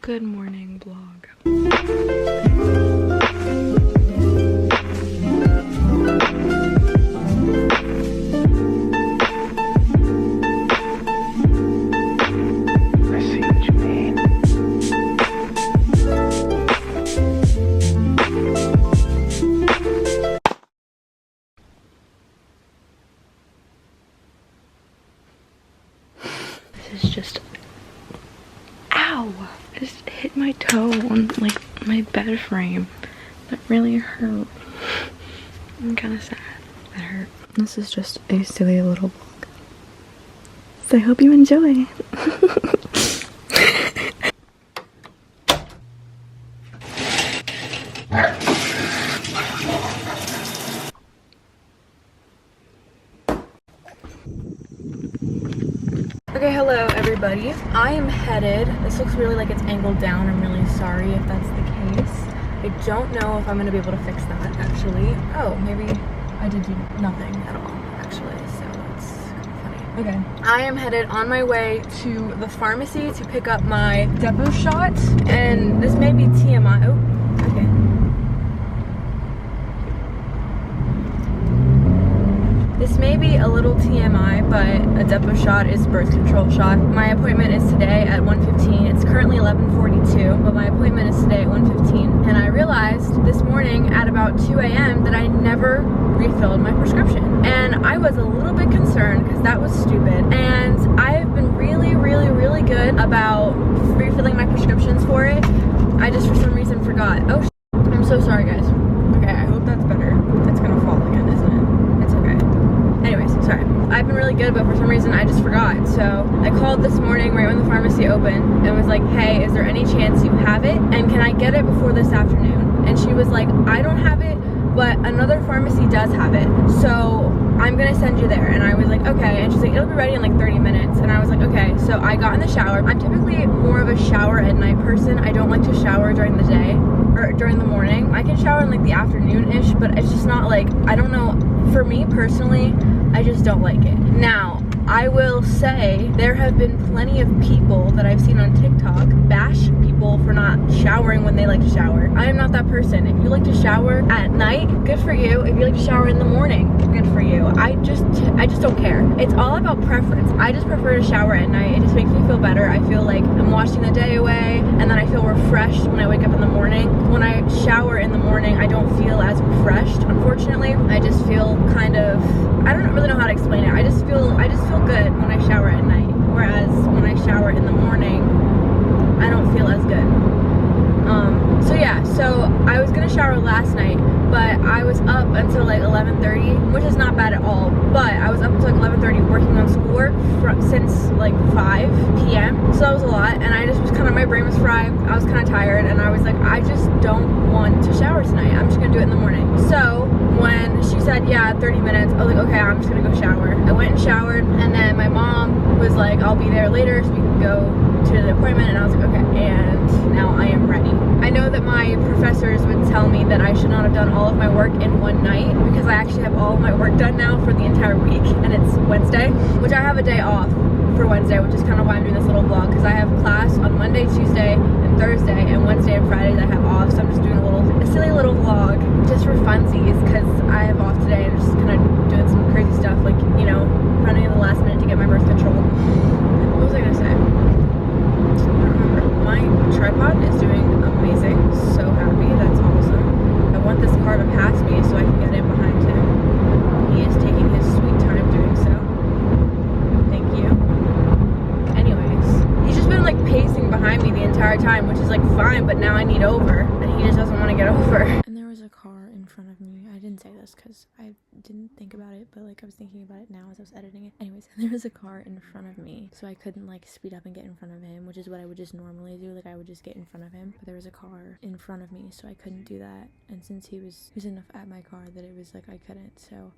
Good morning vlog. I see what you mean. This is just, ow! I just hit my toe on like my bed frame. That really hurt. I'm kind of sad. That hurt. This is just a silly little vlog. So I hope you enjoy. Okay, hello everybody. I am headed, this looks really like it's angled down. I'm really sorry if that's the case. I don't know if I'm gonna be able to fix that actually. Oh, maybe I did do nothing at all actually, so that's kind of funny. Okay, I am headed on my way to the pharmacy to pick up my depot shot, and this may be TMI. Oh, okay. This may be a little TMI, but a depot shot is birth control shot. My appointment is today at 1:15. It's currently 11:42, but my appointment is today at 1:15. And I realized this morning at about 2 a.m. that I never refilled my prescription. And I was a little bit concerned because that was stupid. And I have been really, really, really good about refilling my prescriptions for it. I just for some reason forgot. Oh, I'm so sorry, guys. Okay, I hope that's better. It's gonna fall again, isn't it? It's okay. Anyways, sorry. I've been really good, but for some reason I just forgot. So I called this morning right when the pharmacy opened and was like, hey, is there any chance you have it? And can I get it before this afternoon? And she was like, I don't have it, but another pharmacy does have it. So I'm gonna send you there. And I was like, okay. And she's like, it'll be ready in like 30 minutes. And I was like, okay. So I got in the shower. I'm typically more of a shower at night person. I don't like to shower during the day or during the morning. I can shower in like the afternoon-ish, but it's just not like, I don't know, for me personally, I just don't like it. Now, I will say there have been plenty of people that I've seen on TikTok bash people for not showering when they like to shower. I am not that person. If you like to shower at night, good for you. If you like to shower in the morning, good for you. I just don't care. It's all about preference. I just prefer to shower at night. It just makes me feel better. I feel like I'm washing the day away, and then I feel refreshed when I wake up in the morning. When I shower in the morning, I don't feel as refreshed, unfortunately. I just feel kind of, I don't really know how to explain it. I just feel good when I shower at night, whereas when I shower in the morning, I don't feel as good. So yeah, so I was gonna shower last night, but I was up until like 11:30, which is not bad at all, but I was up until like 11:30 working on schoolwork since like 5 p.m. So that was a lot, and I just was kind of, my brain was fried, I was kind of tired, and I was like, I just don't want to shower tonight. I'm just gonna do it in the morning. So when she said, yeah, 30 minutes, I was like, okay, I'm just gonna go shower. I went and showered, and then my mom was like, I'll be there later so we can go to the appointment, and I was like, okay, and now I am ready. I know that my professors would tell me that I should not have done all of my work in one night, because I actually have all of my work done now for the entire week, and it's Wednesday, which I have a day off for Wednesday, which is kind of why I'm doing this little vlog, because I have class on Monday, Tuesday, and Thursday, and Wednesday and Fridays I have off, so I'm just doing a silly little vlog just for funsies, because I have off today and just kind of doing some crazy stuff, like, you know, running in the last minute to get my birth control. What was I gonna say? I don't remember. My tripod is doing amazing. So happy. That's awesome. I want this car to pass me so I can get in behind him. He is taking his sweet time doing so. Thank you. Anyways, he's just been like pacing behind me the entire time, which is like fine, but now I need over, and he just doesn't want to get over. And there was a car in front of me. I didn't say this because I didn't think about it, but like I was thinking about it now as I was editing it. Anyways, there was a car in front of me, so I couldn't like speed up and get in front of him, which is what I would just normally do. Like I would just get in front of him, but there was a car in front of me, so I couldn't do that. And since he was enough at my car that it was like I couldn't, so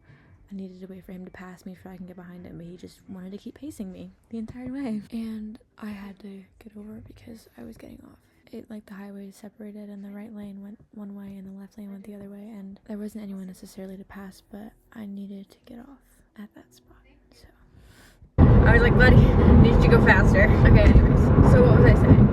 I needed to wait for him to pass me so I can get behind him, but he just wanted to keep pacing me the entire way. And I had to get over because I was getting off. It, like, the highway separated and the right lane went one way and the left lane went the other way, and there wasn't anyone necessarily to pass, but I needed to get off at that spot, so I was like, buddy, I need you to go faster. Okay, anyways, so what was I saying?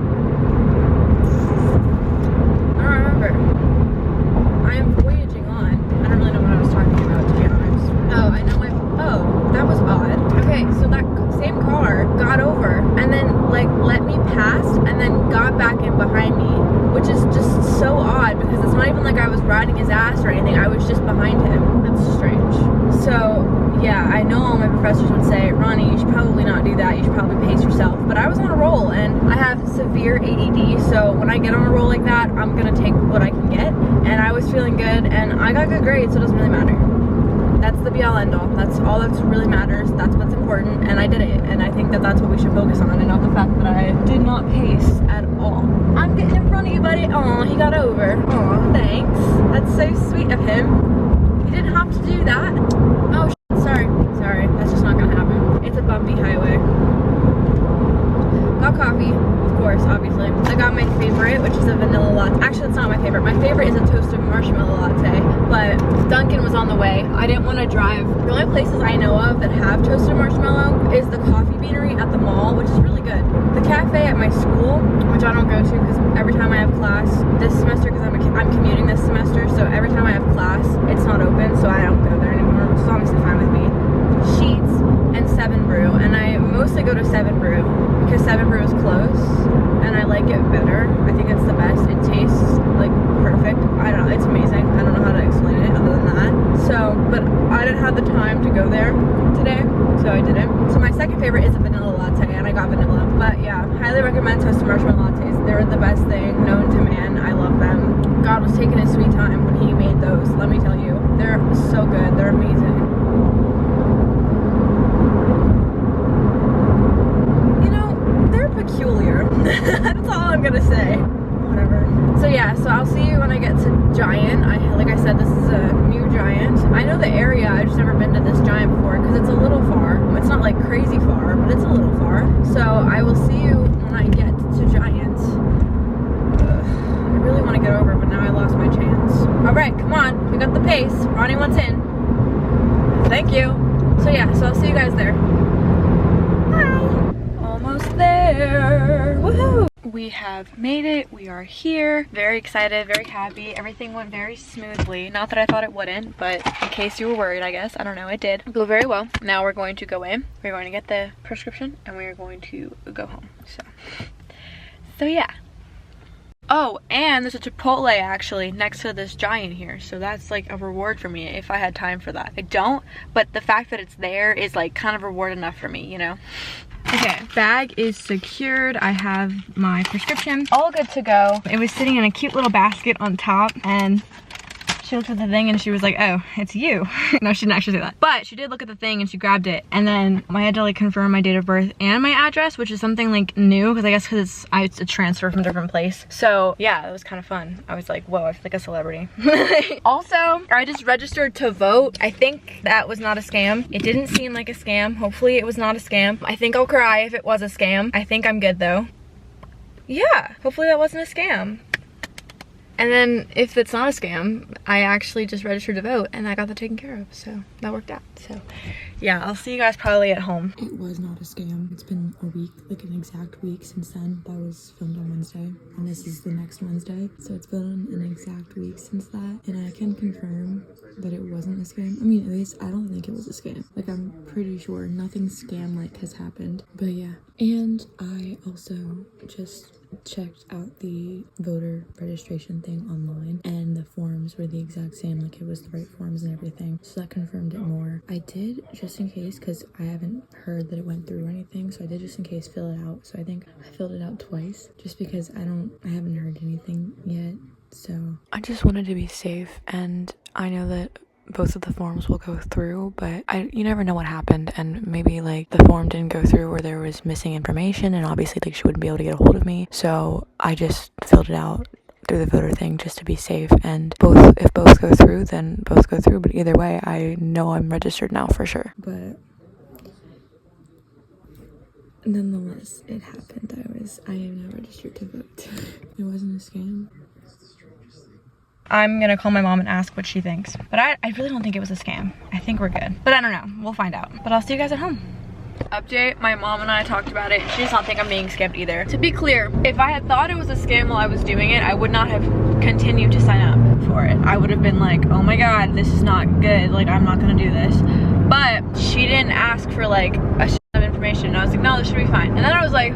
riding his ass or anything. I was just behind him. That's strange. So yeah, I know all my professors would say, Ronnie, you should probably not do that. You should probably pace yourself. But I was on a roll, and I have severe ADD, so when I get on a roll like that, I'm gonna take what I can get. And I was feeling good, and I got good grades, so it doesn't really matter. That's the be all end all. That's all that really matters. That's what's important, and I did it. And I think that that's what we should focus on, and not the fact that I did not pace at all. I'm getting in front of you, buddy. Oh, he got over. Oh, thanks. That's so sweet of him. He didn't have to do that. Oh, sorry. Sorry. That's just not gonna happen. It's a bumpy highway. Got coffee, of course, obviously. I got my favorite, which is a vanilla latte. Actually, it's not my favorite. My favorite is a toasted marshmallow latte, but Dunkin' was on the way. I didn't want to drive. The only places I know of that have toasted marshmallow is the Coffee Beanery at the mall, which is really good. The cafe at my school, which I don't go to because every time I have class this semester, because I'm commuting this semester, so every time I have class, it's not open, so I don't go there anymore, which is obviously fine with me. Sheets and 7 Brew, and I mostly go to 7 Brew because 7 Brew is close and I like it better. I think it's the best. It tastes like perfect. I don't know, it's amazing. I don't know how to explain it other than that. So, but I didn't have the time to go there today, so I didn't. So my second favorite is a vanilla latte, and I got vanilla. But yeah, highly recommend toasted marshmallow lattes. They're the best thing known to man. I love them. God was taking his sweet time when he made those, let me tell you. They're so good. They're amazing. Peculiar. That's all I'm gonna say. Whatever. So yeah, so I'll see you when I get to Giant. Like I said, this is a new Giant. I know the area, I've just never been to this Giant before because it's a little far. It's not like crazy far, but it's a little far. So I will see you when I get to Giant. I really want to get over, but now I lost my chance. Alright, come on. We got the pace. Ronnie wants in. Thank you. So yeah, so I'll see you guys there. Almost there. Woohoo! We have made it. We are here. Very excited, very happy. Everything went very smoothly. Not that I thought it wouldn't, but in case you were worried, I guess. I don't know, it did go very well. Now we're going to go in. We're going to get the prescription and we are going to go home. So yeah. Oh, and there's a Chipotle actually next to this Giant here, so that's like a reward for me if I had time for that. I don't, but the fact that it's there is like kind of reward enough for me, you know? Okay, bag is secured. I have my prescription all good to go. It was sitting in a cute little basket on top, and she looked at the thing and she was like, oh, it's you. No, she didn't actually say that. But she did look at the thing and she grabbed it. And then I had to like confirm my date of birth and my address, which is something like new because I guess because it's a transfer from a different place. So yeah, it was kind of fun. I was like, whoa, I feel like a celebrity. Also, I just registered to vote. I think that was not a scam. It didn't seem like a scam. Hopefully it was not a scam. I think I'll cry if it was a scam. I think I'm good though. Yeah, hopefully that wasn't a scam. And then if it's not a scam, I actually just registered to vote and I got that taken care of, so that worked out. So yeah, I'll see you guys probably at home. It was not a scam. It's been a week, like an exact week since then. That was filmed on Wednesday and this is the next Wednesday, so it's been an exact week since that, and I can confirm that it wasn't a scam. I mean, at least I don't think it was a scam. Like, I'm pretty sure nothing scam-like has happened. But yeah, and I also just checked out the voter registration thing online, and the forms were the exact same, like it was the right forms and everything, so that confirmed it more. I did, just in case, because I haven't heard that it went through or anything, so I did just in case fill it out. So I think I filled it out twice just because I haven't heard anything yet. So I just wanted to be safe, and I know that both of the forms will go through, but you never know what happened, and maybe like the form didn't go through or there was missing information, and obviously like she wouldn't be able to get a hold of me, so I just filled it out through the voter thing just to be safe. And if both go through, then both go through, but either way I know I'm registered now for sure. But nonetheless, it happened. I am now registered to vote. It wasn't a scam. I'm gonna call my mom and ask what she thinks. But I really don't think it was a scam. I think we're good. But I don't know. We'll find out. But I'll see you guys at home. Update, my mom and I talked about it. She does not think I'm being scammed either. To be clear, if I had thought it was a scam while I was doing it, I would not have continued to sign up for it. I would have been like, oh my god, this is not good. Like, I'm not gonna do this. But she didn't ask for like a shit of information. And I was like, no, this should be fine. And then I was like,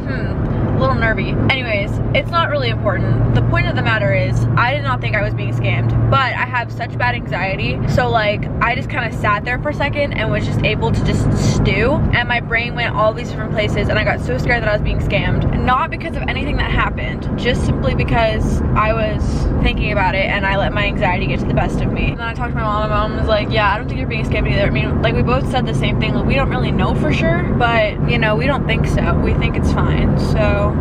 a little nervy. Anyways, it's not really important. The point of the matter is I did not think I was being scammed, but I have such bad anxiety, so like I just kind of sat there for a second and was just able to just stew, and my brain went all these different places, and I got so scared that I was being scammed. Not because of anything that happened, just simply because I was thinking about it and I let my anxiety get to the best of me. And then I talked to my mom, and my mom was like, yeah, I don't think you're being scammed either. I mean, like we both said the same thing, like we don't really know for sure, but you know, we don't think so. We think it's fine, so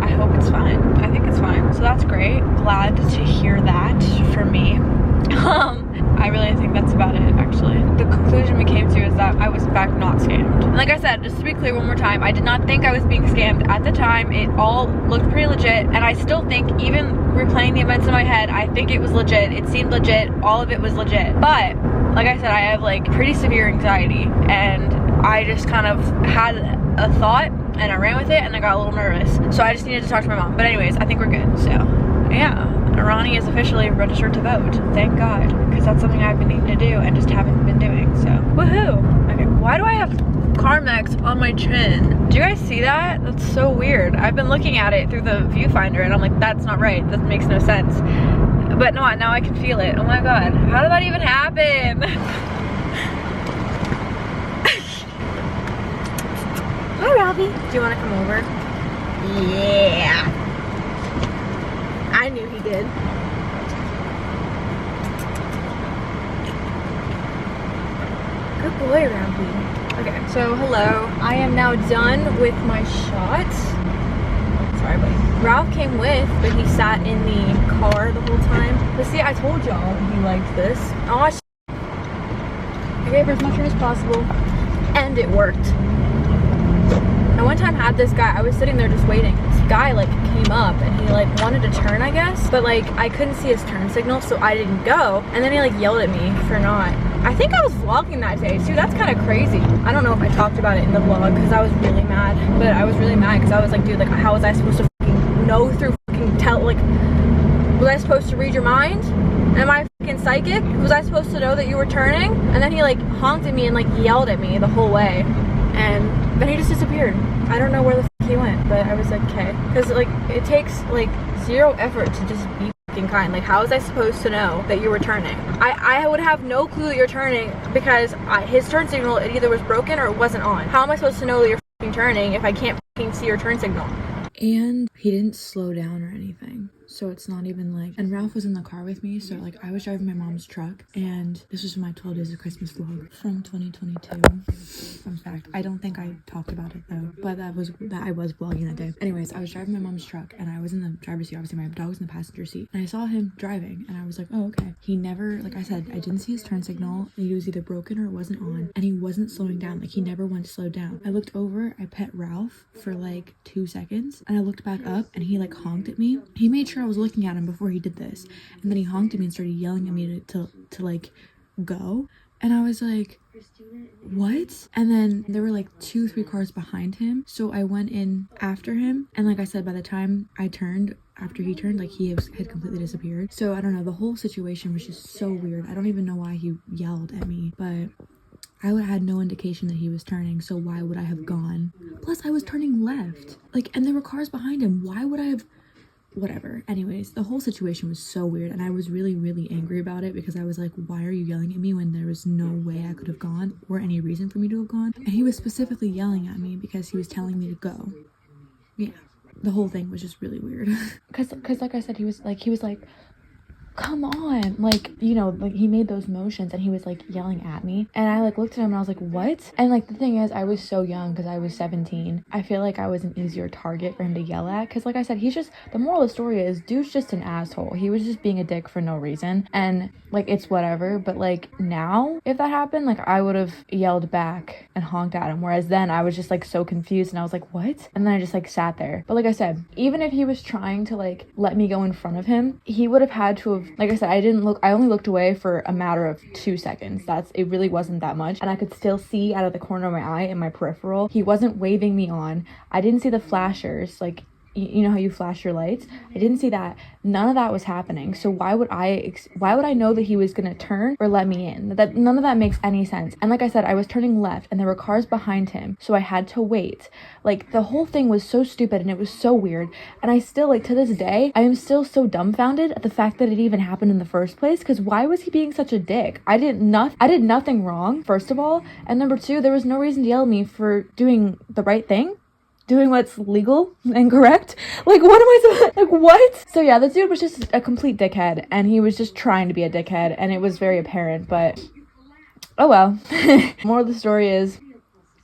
I hope it's fine. I think it's fine, so that's great. Glad to hear that from me. I really think that's about it, actually. The conclusion we came to is that I was in fact not scammed. And like I said, just to be clear one more time, I did not think I was being scammed at the time. It all looked pretty legit, and I still think, even replaying the events in my head, I think it was legit. It seemed legit. All of it was legit. But like I said, I have like pretty severe anxiety, and I just kind of had a thought and I ran with it, and I got a little nervous. So I just needed to talk to my mom. But anyways, I think we're good. So yeah, Ronnie is officially registered to vote. Thank God, because that's something I've been needing to do and just haven't been doing. So woohoo. Okay, why do I have Carmex on my chin? Do you guys see that? That's so weird. I've been looking at it through the viewfinder and I'm like, that's not right. That makes no sense. But no, now I can feel it. Oh my God, how did that even happen? Hi, Robbie. Do you want to come over? Yeah. I knew he did. Good boy, Robbie. Okay, so hello. I am now done with my shot. Sorry, buddy. Ralph came with, but he sat in the car the whole time. But see, I told y'all he liked this. Oh, I gave her as much room as possible, and it worked. I one time had this guy, I was sitting there just waiting. This guy like came up and he like wanted to turn, I guess, but like I couldn't see his turn signal, so I didn't go. And then he like yelled at me for not. I think I was vlogging that day too. That's kind of crazy. I don't know if I talked about it in the vlog because I was really mad, but I was really mad because I was like, dude, like how was I supposed to fucking know through fucking like, was I supposed to read your mind? Am I fucking psychic? Was I supposed to know that you were turning? And then he like honked at me and like yelled at me the whole way. And then he just disappeared. I don't know where the fuck he went, but I was like, okay. Because like, it takes like zero effort to just be fucking kind. Like, how was I supposed to know that you were turning? I would have no clue that you're turning because his turn signal, it either was broken or it wasn't on. How am I supposed to know that you're fucking turning if I can't fucking see your turn signal? And he didn't slow down or anything. So it's not even like, and Ralph was in the car with me, so like I was driving my mom's truck, and this was my 12 days of Christmas vlog from 2022. Fun fact, I don't think I talked about it though, but I was vlogging that day. Anyways, I was driving my mom's truck and I was in the driver's seat. Obviously my dog was in the passenger seat, and I saw him driving and I was like, oh okay. He never, like I said, I didn't see his turn signal. He was either broken or it wasn't on, and he wasn't slowing down. Like he never went to slow down. I looked over, I pet Ralph for like 2 seconds, and I looked back up and he like honked at me. He made sure I was looking at him before he did this, and then he honked at me and started yelling at me to like go, and I was like, what? And then there were like 2-3 cars behind him, so I went in after him, and like I said, by the time I turned, after he turned, like he had completely disappeared. So I don't know, the whole situation was just so weird. I don't even know why he yelled at me, but I had no indication that he was turning, so why would I have gone? Plus I was turning left, like, and there were cars behind him. Why would I have? Whatever. Anyways, the whole situation was so weird, and I was really, really angry about it because I was like, why are you yelling at me when there was no way I could have gone or any reason for me to have gone? And he was specifically yelling at me because he was telling me to go. Yeah, the whole thing was just really weird. Cause like I said, he was like come on, like, you know, like he made those motions and he was like yelling at me, and I like looked at him and I was like, what? And like the thing is, I was so young because I was 17. I feel like I was an easier target for him to yell at, because like I said, he's just, the moral of the story is, dude's just an asshole. He was just being a dick for no reason, and like it's whatever. But like now, if that happened, like I would have yelled back and honked at him, whereas then I was just like so confused and I was like, what? And then I just like sat there. But like I said, even if he was trying to like let me go in front of him, he would have had to have, like I said, I only looked away for a matter of 2 seconds. It really wasn't that much, and I could still see out of the corner of my eye in my peripheral. He wasn't waving me on. I didn't see the flashers, like you know how you flash your lights? I didn't see that. None of that was happening. So why would I know that he was gonna turn or let me in? That none of that makes any sense. And like I said, I was turning left and there were cars behind him, so I had to wait. Like, the whole thing was so stupid and it was so weird. And I still, like, to this day, I am still so dumbfounded at the fact that it even happened in the first place, because why was he being such a dick? I did nothing wrong, first of all, and number two, there was no reason to yell at me for doing the right thing, doing what's legal and correct. Like, what am I supposed, like, what? So yeah, this dude was just a complete dickhead, and he was just trying to be a dickhead, and it was very apparent, but oh well. More of the story is,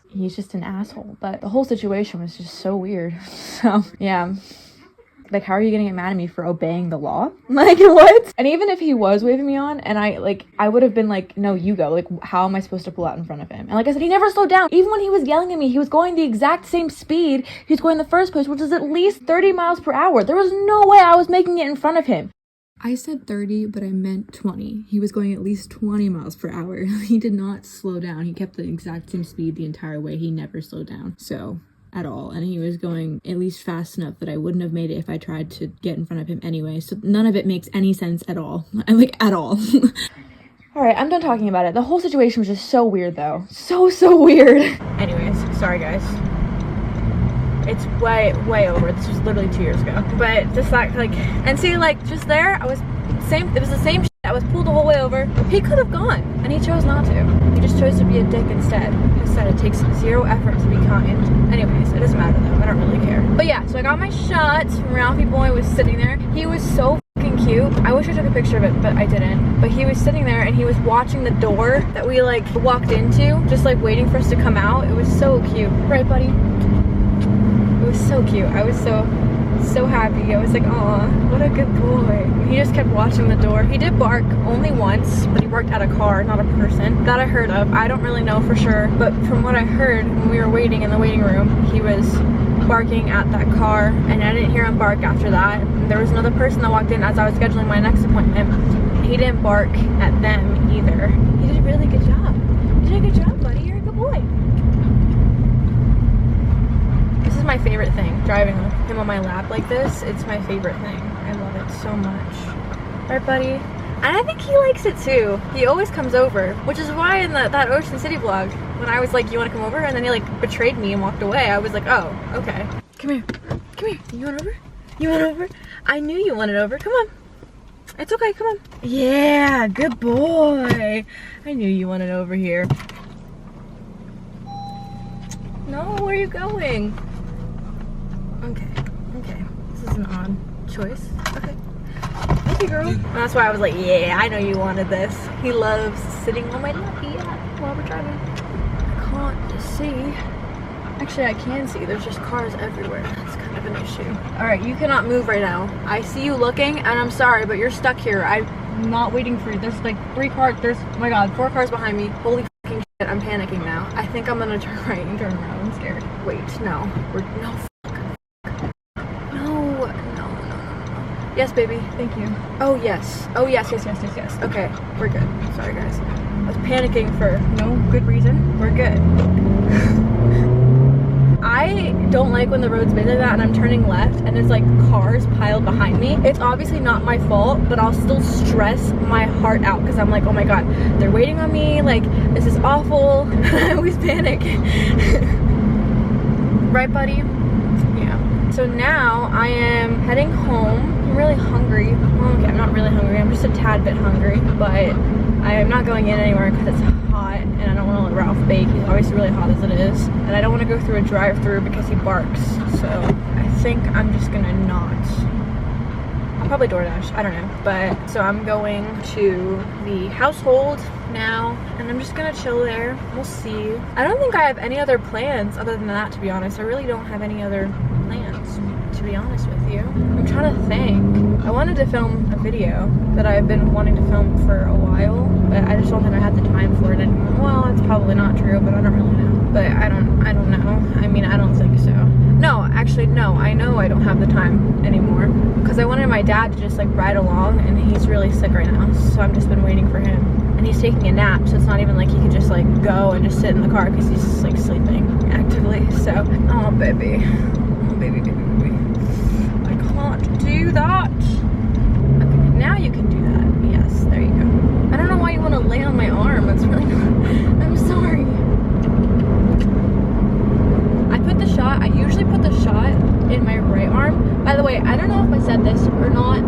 he's just an asshole, but the whole situation was just so weird. So yeah, like, how are you gonna get mad at me for obeying the law? Like, what? And even if he was waving me on and I would have been like, no, you go. Like, how am I supposed to pull out in front of him? And like I said, he never slowed down. Even when he was yelling at me, he was going the exact same speed he was going in the first place, which is at least 30 miles per hour. There was no way I was making it in front of him. I said 30, but I meant 20. He was going at least 20 miles per hour. He did not slow down. He kept the exact same speed the entire way. He never slowed down. So, at all. And he was going at least fast enough that I wouldn't have made it if I tried to get in front of him anyway. So none of it makes any sense at all. Like, at all. Alright, I'm done talking about it. The whole situation was just so weird, though. So weird. Anyways, sorry guys. It's way over. This was literally 2 years ago. But just like, and see, like, just there, it was the same shit. I was pulled the whole way over. He could have gone, and he chose not to. He just chose to be a dick instead. Instead, it takes zero effort to be kind. Anyways, it doesn't matter though. I don't really care. But yeah, so I got my shot. Ralphie boy was sitting there. He was so fucking cute. I wish I took a picture of it, but I didn't. But he was sitting there, and he was watching the door that we, like, walked into, just, like, waiting for us to come out. It was so cute. Right, buddy? It was so cute. I was so happy. I was like, aw, what a good boy. He just kept watching the door. He did bark only once, but he barked at a car, not a person. That I heard of. I don't really know for sure, but from what I heard when we were waiting in the waiting room, he was barking at that car, and I didn't hear him bark after that. There was another person that walked in as I was scheduling my next appointment. He didn't bark at them either. He did a really good job. You did a good job, buddy. You're a good boy. This is my favorite thing, driving him on my lap like this. It's my favorite thing. I love it so much. Right, buddy? And I think he likes it too. He always comes over, which is why in that Ocean City vlog, when I was like, you want to come over? And then he, like, betrayed me and walked away. I was like, oh, okay. Come here. Come here. You want over? You want over? I knew you wanted over. Come on. It's okay. Come on. Yeah, good boy. I knew you wanted over here. No, where are you going? Okay, this is an odd choice. Okay, thank you, girl. And that's why I was like, yeah, I know you wanted this. He loves sitting on my lap while we're driving. I can't see. Actually, I can see. There's just cars everywhere. That's kind of an issue. All right, you cannot move right now. I see you looking, and I'm sorry, but you're stuck here. I'm not waiting for you. There's like 3 cars. There's, oh my God, 4 cars behind me. Holy fucking shit, I'm panicking now. I think I'm gonna turn right and turn around. I'm scared. Wait, no. No. Yes, baby. Thank you. Oh, yes. Oh, yes. Okay, we're good. Sorry, guys. I was panicking for no good reason. We're good. I don't like when the road's busy like that and I'm turning left and there's, like, cars piled behind me. It's obviously not my fault, but I'll still stress my heart out because I'm like, oh my God, they're waiting on me. Like, this is awful. I always panic. Right, buddy? Yeah. So now I am heading home. I'm really hungry. Well, okay, I'm not really hungry. I'm just a tad bit hungry, but I am not going in anywhere because it's hot and I don't want to let Ralph bake. He's obviously really hot as it is. And I don't want to go through a drive-thru because he barks. So I think I'm just gonna not. I'll probably DoorDash. I don't know. But so I'm going to the household now and I'm just gonna chill there. We'll see. I don't think I have any other plans other than that, to be honest. I really don't have any other plans, to be honest with you. I'm trying to think. I wanted to film a video that I've been wanting to film for a while, but I just don't think I had the time for it anymore. Well, it's probably not true, but I don't really know. But I don't know. I mean, I don't think so. No, actually, no. I know I don't have the time anymore because I wanted my dad to just, like, ride along, and he's really sick right now, so I've just been waiting for him. And he's taking a nap, so it's not even like he could just, like, go and just sit in the car because he's, like, sleeping actively. So, oh, baby. Oh, baby. know if I said this or not.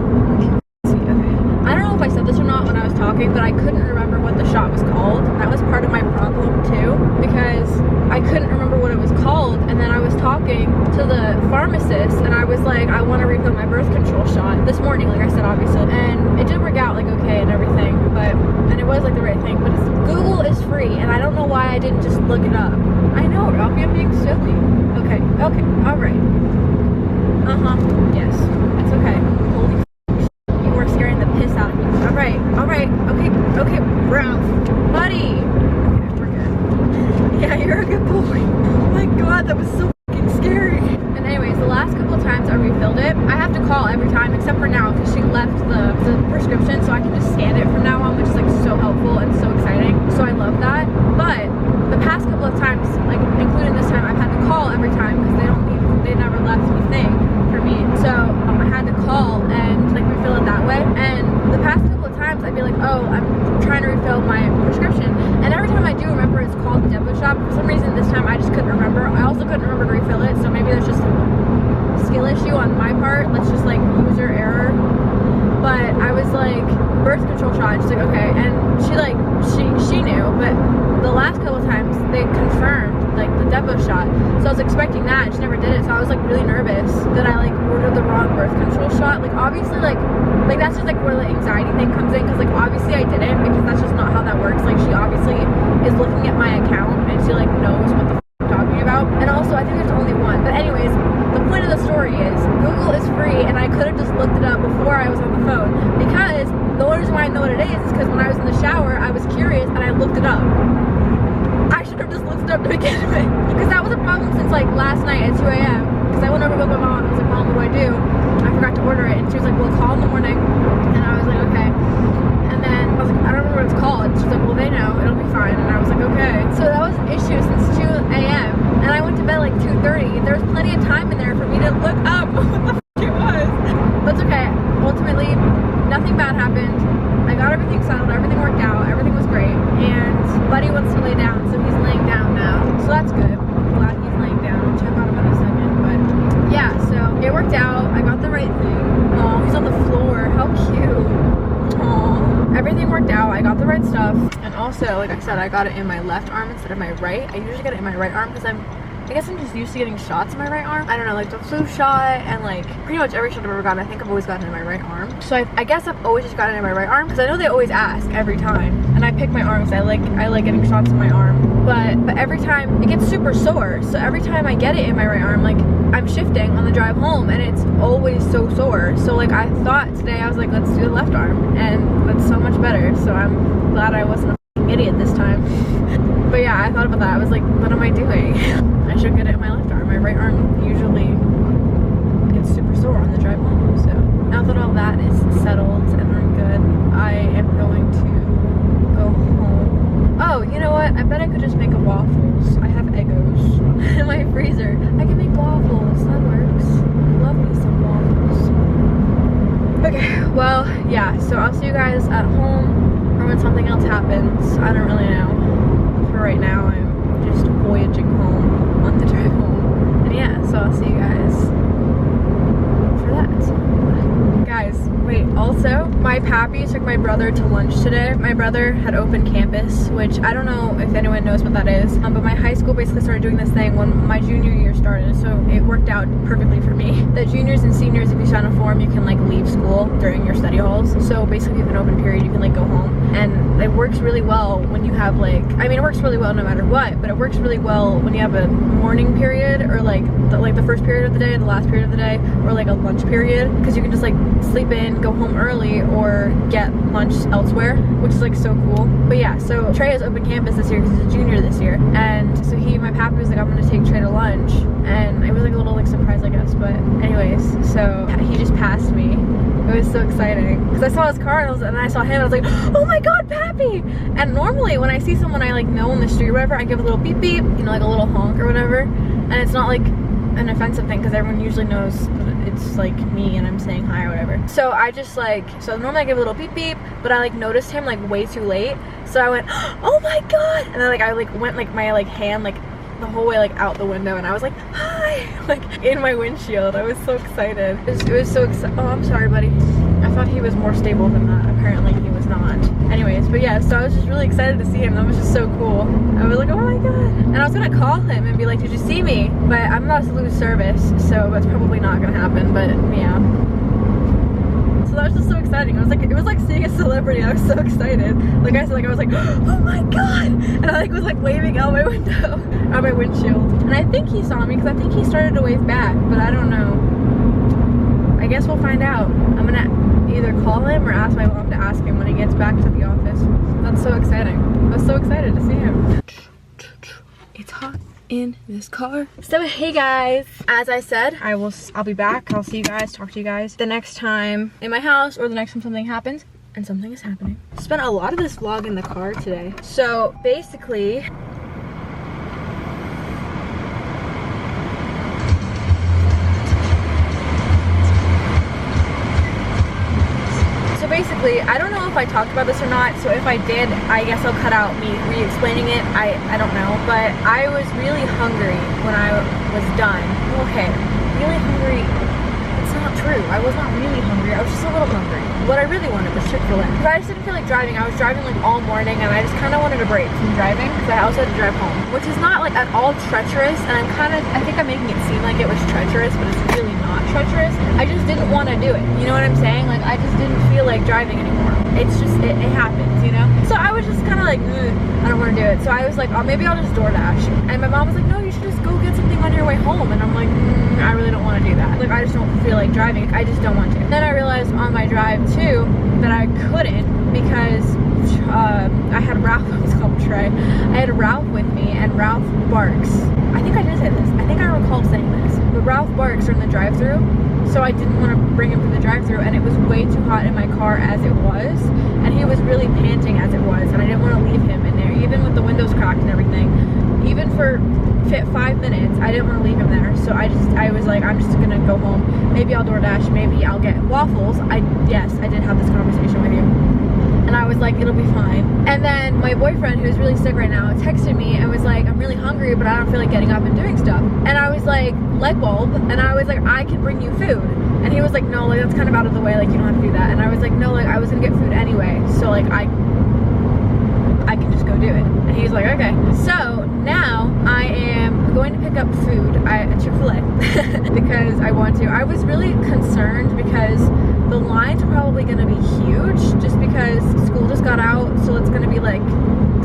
I don't know if I said this or not when I was talking, but I couldn't remember what the shot was called. That was part of my problem too, because I couldn't remember what it was called, and then I was talking to the pharmacist, and I was like, I want to refill my birth control shot this morning, like I said, obviously, and it did work out like okay and everything, and it was like the right thing, but Google is free, and I don't know why I didn't just look it up. I know, Ralphie, I'm being silly. Okay, all right. Yes, it's okay. Holy you were scaring the piss out of me. All right, okay, Ralph, buddy. Okay, we're good. Yeah, you're a good boy. Oh my god, that was so fucking scary. And anyways, the last couple of times I refilled it, I have to call every time except for now because she left the prescription, so I can just scan it from now on, which is like so helpful and so exciting. So I love that. But the past couple of times, like including this time, I've had to call every time because they never left the thing for me. So I had to call and like refill it that way. And the past couple of times I'd be like, oh, I'm trying to refill my prescription, and every time I do remember it's called the depot shop. For some reason this time I just couldn't remember. I also couldn't remember to refill it, so maybe there's just a skill issue on my part. Let's just like user error. But I was like, birth control shot, she's like, okay, and she knew, but the last couple of times they confirmed like the depot shot, so I was expecting that, and she never did it, so I was like really nervous that I like ordered the wrong birth control shot. Like obviously like that's just like where the anxiety thing comes in, because like obviously I didn't, because that's just not how that works. Like she obviously is looking at my account and she like knows what the f I'm talking about, and also I think there's only one. But anyways, the point of the story is Google is free, and I could have just looked it up before I was on the phone, because the only reason why I know what it is because when I was in the shower I was curious and I looked it up. I should have just looked it up to begin with, because that was a problem since like last night at 2 a.m. because I went over with my mom and I was like, Mom, what do I do? I forgot to order it, and she was like, well, call in the morning, and I was like, okay. And then I was like, I don't remember what it's called. She's like, well, they know, it'll be fine. And I was like, okay. So that was an issue since 2 a.m. and I went to bed like 2:30. There was plenty of time in there for me to look up what the f it was. But it's okay. Ultimately, nothing bad happened. I got everything settled, everything worked out, everything was great, and Buddy wants to lay down, so he's laying down now. So that's good. I'm glad he's laying down. I'll check on him in a second. But yeah, so it worked out. I got the right thing. Oh, he's on the floor. How cute. Aww. Everything worked out. I got the right stuff. And also, like I said, I got it in my left arm instead of my right. I usually get it in my right arm because I guess I'm just used to getting shots in my right arm. I don't know, like the flu shot and like pretty much every shot I've ever gotten, I think I've always gotten it in my right arm. So I guess I've always just gotten it in my right arm because I know they always ask every time. And I pick my arms. I like getting shots in my arm. But every time it gets super sore. So every time I get it in my right arm, like I'm shifting on the drive home and it's always so sore. So like I thought today, I was like, let's do the left arm, and that's so much better. So I'm glad I wasn't a idiot this time. But yeah, I thought about that. I was like, what am I doing? I should get it in my left arm. My right arm usually gets super sore on the drive home. So now that all that is settled and we're good, I am going to go home. Oh, you know what? I bet I could just make a waffles. I have Eggos in my freezer. I can make waffles. That works. Love me some waffles. Okay, well, yeah. So I'll see you guys at home or when something else happens. I don't really know. For right now, I'm just voyaging home on the drive home. And yeah, so I'll see you guys for that. Guys, wait, also, my pappy took my brother to lunch today. My brother had open campus, which I don't know if anyone knows what that is, but my high school basically started doing this thing when my junior year started, so it worked out perfectly for me. The juniors and seniors, if you sign a form, you can like leave school during your study halls. So basically, if you have an open period, you can like go home. And it works really well when you have like, I mean, it works really well no matter what, but it works really well when you have a morning period or like the first period of the day, the last period of the day, or like a lunch period, because you can just like sleep in, go home early, or get lunch elsewhere, which is like so cool. But yeah, so Trey has open campus this year because he's a junior this year, and so my pappy was like, I'm gonna take Trey to lunch, and it was like a little like surprise, I guess. But anyways, so he just passed me. It was so exciting because I saw his car and I saw him and I was like, oh my god, Pappy! And normally when I see someone I like know on the street or whatever, I give a little beep beep, you know, like a little honk or whatever, and it's not like an offensive thing because everyone usually knows that it's like me and I'm saying hi or whatever. So I just like, so normally I give a little beep beep, but I like noticed him like way too late, so I went, oh my god! And then like I like went like my like hand like the whole way like out the window, and I was like, hi! hi, like in my windshield. I was so excited. It was so exciting. Oh, I'm sorry, buddy. I thought he was more stable than that. Apparently he was not. Anyways, but yeah, so I was just really excited to see him. That was just so cool. I was like, oh my god. And I was gonna call him and be like, did you see me? But I'm about to lose service, so that's probably not gonna happen, but yeah. So that was just so exciting. I was like, it was like seeing a celebrity. I was so excited. Like I said, like I was like, oh my god. And I like was like waving out my window, out my windshield. And I think he saw me because I think he started to wave back, but I don't know. I guess we'll find out. I'm gonna either call him or ask my mom to ask him when he gets back to the office. That's so exciting. I was so excited to see him. It's hot in this car. So hey guys, as I said, I'll be back. I'll see you guys, talk to you guys the next time in my house or the next time something happens, and something is happening. Spent a lot of this vlog in the car today. So basically, I don't know if I talked about this or not, so if I did, I guess I'll cut out me re-explaining it. I don't know, but I was really hungry when I was done. Okay, really hungry. It's not true. I was not really hungry. I was just a little hungry. What I really wanted was Chick-fil-A. Because I just didn't feel like driving. I was driving like all morning, and I just kind of wanted a break from driving because I also had to drive home, which is not like at all treacherous. And I think I'm making it seem like it was treacherous, but it's really not treacherous. I just didn't want to do it. You know what I'm saying? Like I just didn't feel like driving anymore. It's just, it happens, you know? So I was just kind of like, I don't want to do it. So I was like, oh, maybe I'll just DoorDash. And my mom was like, no, you should just go get something on your way home. And I'm like, I really don't want to do that. Like, I just don't feel like driving. I just don't want to. Then I realized on my drive too that I couldn't because I had Ralph, I was called Trey. I had Ralph with me, and Ralph barks. I think I did say this. I think I recall saying this. But Ralph barks during the drive-thru. So I didn't want to bring him to the drive-thru, and it was way too hot in my car as it was, and he was really panting as it was, and I didn't want to leave him in there, even with the windows cracked and everything. Even for 5 minutes, I didn't want to leave him there. So I was like, I'm just gonna go home. Maybe I'll DoorDash. Maybe I'll get waffles. Yes, I did have this conversation with you. And I was like, it'll be fine. And then my boyfriend, who's really sick right now, texted me and was like, I'm really hungry, but I don't feel like getting up and doing stuff. And I was like, light bulb. And I was like, I can bring you food. And he was like, no, like that's kind of out of the way, like you don't have to do that. And I was like, no, like I was gonna get food anyway, so like I can just go do it. And he's like, okay. So now I am going to pick up food at Chick-fil-A because I want to. I was really concerned because the lines are probably gonna be huge just because school just got out, so it's gonna be like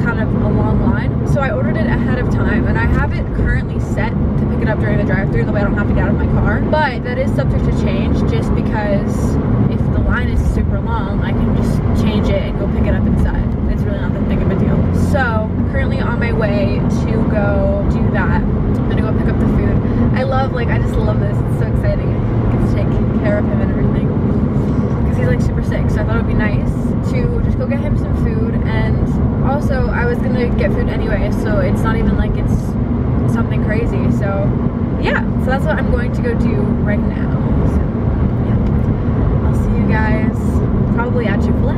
kind of a long line. So I ordered it ahead of time, and I have it currently set to pick it up during the drive-thru, that way I don't have to get out of my car. But that is subject to change just because if the line is super long, I can just change it and go pick it up inside. It's really not that big of a deal. So I'm currently on my way to go do that. I'm gonna go pick up the food. I just love this. It's so exciting. I get to take care of him and everything. Because he's like super sick, so I thought it would be nice to just go get him some food. And also I was gonna get food anyway, so it's not even like it's something crazy. So yeah, so that's what I'm going to go do right now. So yeah, I'll see you guys probably at Chick-fil-A.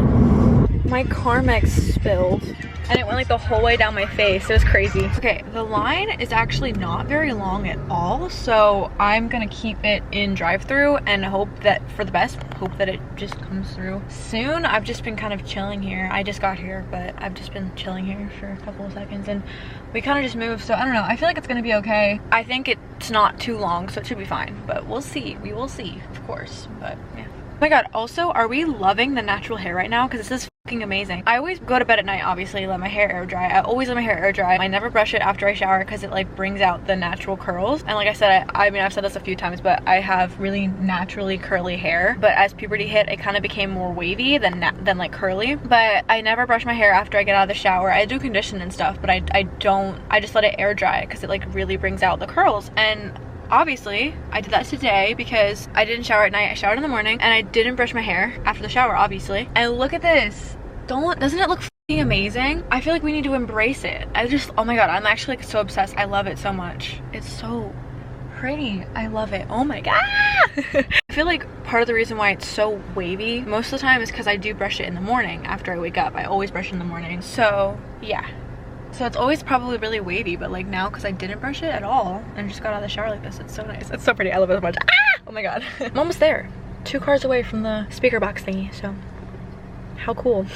My Carmex spilled and it went like the whole way down my face. It was crazy. Okay, the line is actually not very long at all, so I'm gonna keep it in drive-thru and hope that for the best, hope that it just comes through soon. I've just been kind of chilling here. I just got here, but I've just been chilling here for a couple of seconds, and we kind of just moved, so I don't know. I feel like it's gonna be okay. I think it's not too long, so it should be fine, but we'll see. We will see, of course, but yeah. Oh my god, also, are we loving the natural hair right now? Because this is fucking amazing. I always go to bed at night, obviously, let my hair air dry. I always let my hair air dry. I never brush it after I shower because it like brings out the natural curls. And like I said, I mean, I've said this a few times, but I have really naturally curly hair. But as puberty hit, it kind of became more wavy than like curly. But I never brush my hair after I get out of the shower. I do condition and stuff, but I just let it air dry because it like really brings out the curls. And obviously I did that today because I didn't shower at night. I showered in the morning and I didn't brush my hair after the shower, obviously. And look at this. Doesn't it look f***ing amazing? I feel like we need to embrace it. Oh my god, I'm actually like so obsessed. I love it so much. It's so pretty. I love it. Oh my god. I feel like part of the reason why it's so wavy most of the time is because I do brush it in the morning after I wake up. I always brush it in the morning. So yeah, So it's always probably really wavy, but like now, because I didn't brush it at all and just got out of the shower like this, it's so nice. It's so pretty. I love it so much. Ah! Oh my god. I'm almost there. 2 cars away from the speaker box thingy, so how cool.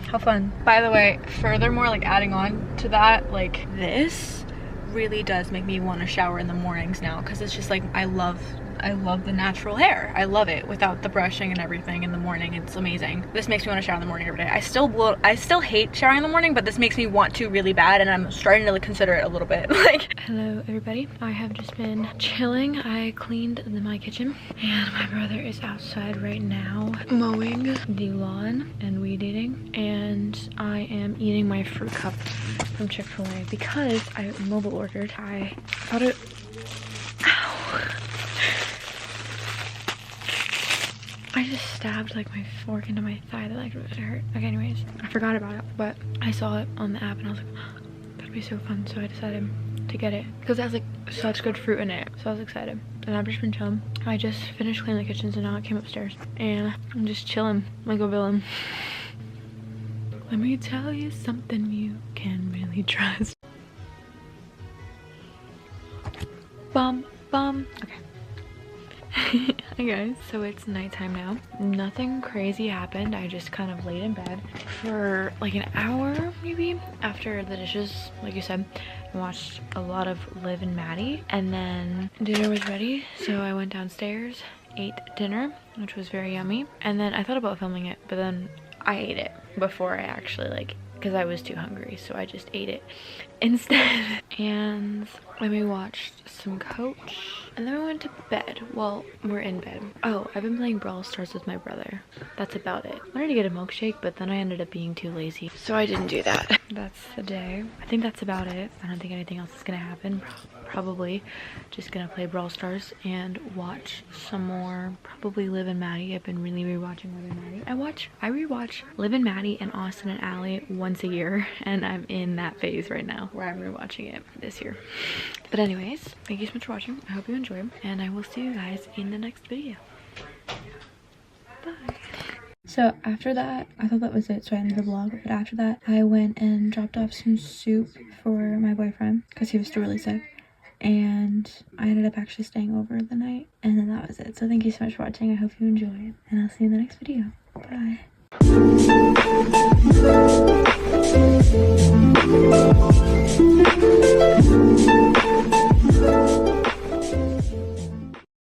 How fun. By the way, furthermore, like adding on to that, like this really does make me want to shower in the mornings now, because it's just like I love the natural hair. I love it without the brushing and everything in the morning. It's amazing. This makes me want to shower in the morning every day. I still hate showering in the morning, but this makes me want to really bad, and I'm starting to like, consider it a little bit. Like, hello everybody. I have just been chilling. I cleaned my kitchen, and my brother is outside right now mowing the lawn and weed eating, and I am eating my fruit cup from Chick-fil-A because I mobile ordered. I thought it, ow. I just stabbed like my fork into my thigh. That like really hurt. Okay, anyways, I forgot about it, but I saw it on the app and I was like, oh, that'd be so fun. So I decided to get it because it has like such good fruit in it. So I was excited. And I've just been chilling. I just finished cleaning the kitchen, so now I came upstairs and I'm just chilling like a villain. Let me tell you something you can really trust. Bum bum. Okay. Hi guys, so it's nighttime now. Nothing crazy happened. I just kind of laid in bed for like an hour maybe after the dishes, like you said. I watched a lot of Liv and Maddie, and then dinner was ready, so I went downstairs, ate dinner, which was very yummy, and then I thought about filming it, but then I ate it before I actually like, because I was too hungry, so I just ate it instead. And then we watched some Coach, and then we went to bed. Well, we're in bed. Oh, I've been playing Brawl Stars with my brother. That's about it. I wanted to get a milkshake, but then I ended up being too lazy, so I didn't do that. That's the day. I think that's about it. I don't think anything else is gonna happen. Probably just gonna play Brawl Stars and watch some more, probably Liv and Maddie. I've been really rewatching Liv and Maddie. I rewatch Liv and Maddie and Austin and Allie once a year, and I'm in that phase right now where I'm rewatching it this year. But anyways, thank you so much for watching. I hope you enjoyed, and I will see you guys in the next video. Bye. So after that, I thought that was it, so I ended the vlog. But after that, I went and dropped off some soup for my boyfriend because he was still really sick. And I ended up actually staying over the night, and then that was it. So thank you so much for watching. I hope you enjoyed, and I'll see you in the next video. Bye.